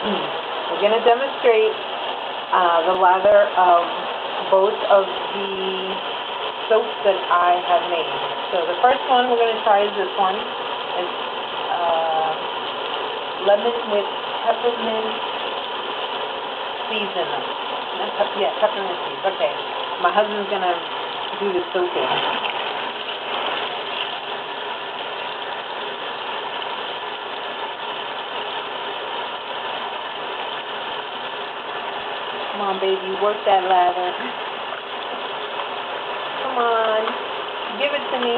We're going to demonstrate the lather of both of the soaps that I have made. So the first one we're going to try is this one. It's lemon with peppermint seeds in them. Yeah, peppermint seeds. Okay. My husband's going to do the soaping. Come on, baby, work that lather. Come on, give it to me.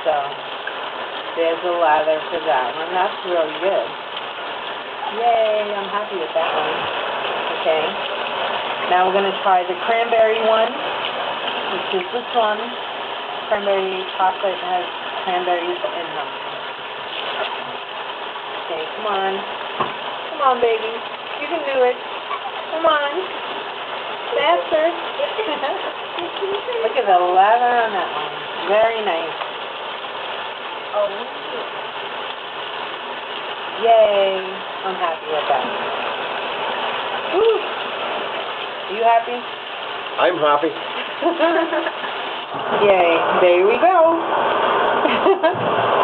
So, there's the lather for that one. That's really good. Yay, I'm happy with that one. Okay. Now we're going to try the cranberry one, which is this one. Cranberry chocolate has cranberries in them. Okay, come on. Come on, baby. You can do it. Come on. Faster. Look at the lather on that one. Very nice. Oh. Yay. I'm happy with that. Woo. Are you happy? I'm happy. Yay. There we go.